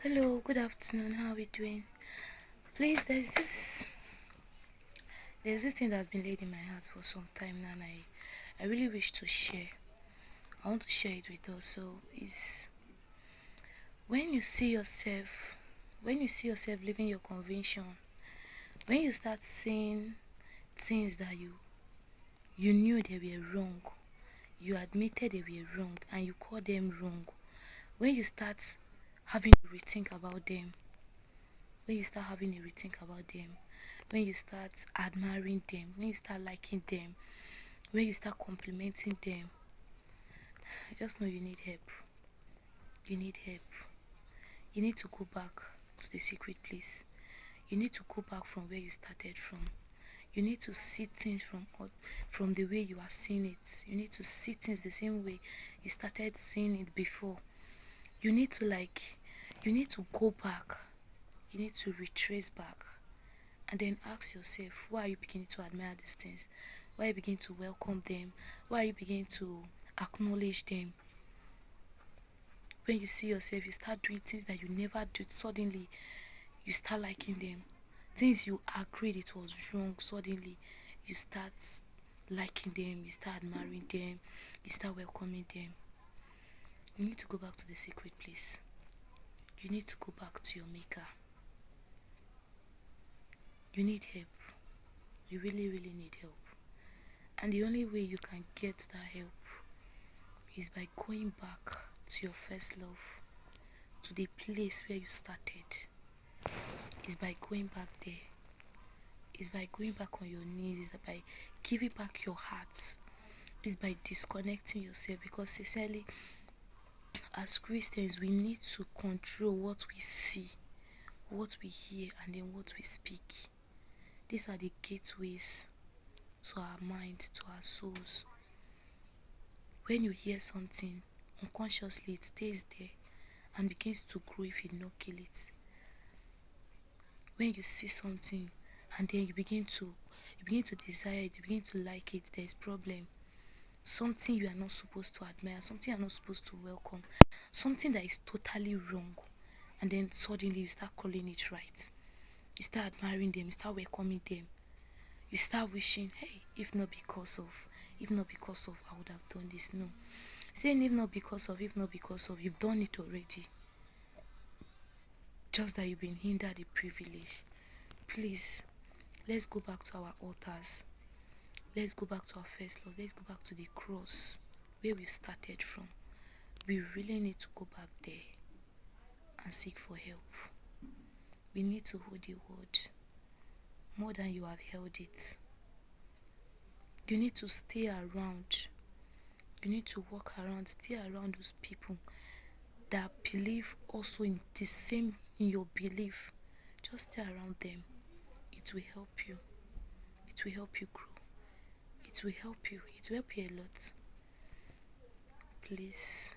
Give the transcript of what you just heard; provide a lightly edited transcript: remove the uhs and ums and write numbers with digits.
Hello, good afternoon. How are we doing? Please, there's this thing that's been laid in my heart for some time now, and I really wish to share. I want to share it with us. So is when you see yourself living your conviction, when you start saying things that you knew they were wrong, you admitted they were wrong, and you call them wrong. When you start having to rethink about them, when you start having a rethink about them, when you start admiring them, when you start liking them, when you start complimenting them, I just know you need help. You need help. You need to go back to the secret place. You need to go back from where you started from. You need to see things from the way you are seeing it. You need to see things the same way you started seeing it before. You need to go back. You need to retrace back. And then ask yourself, why are you beginning to admire these things? Why are you beginning to welcome them? Why are you beginning to acknowledge them? When you see yourself, you start doing things that you never did. Suddenly, you start liking them. Things you agreed it was wrong, suddenly, you start liking them. You start admiring them. You start welcoming them. You need to go back to the secret place. You need to go back to your maker. You need help. You really, really need help. And the only way you can get that help is by going back to your first love, to the place where you started. Is by going back there. Is by going back on your knees. Is by giving back your heart. Is by disconnecting yourself, because sincerely, as Christians, we need to control what we see, what we hear, and then what we speak. These are the gateways to our minds, to our souls. When you hear something, unconsciously it stays there and begins to grow if you don't kill it. When you see something and then you begin to desire it, you begin to like it, there's problem. Something you are not supposed to admire, something you are not supposed to welcome, something that is totally wrong, and then suddenly you start calling it right. You start admiring them, you start welcoming them. You start wishing, hey, if not because of, I would have done this. No. Saying if not because of, you've done it already. Just that you've been hindered the privilege. Please, let's go back to our altars. Let's go back to our first love. Let's go back to the cross where we started from. We really need to go back there and seek for help. We need to hold the word more than you have held it. You need to stay around. You need to walk around, stay around those people that believe also in the same, in your belief. Just stay around them. It will help you. It will help you grow. It will help you. It will help you a lot. Please.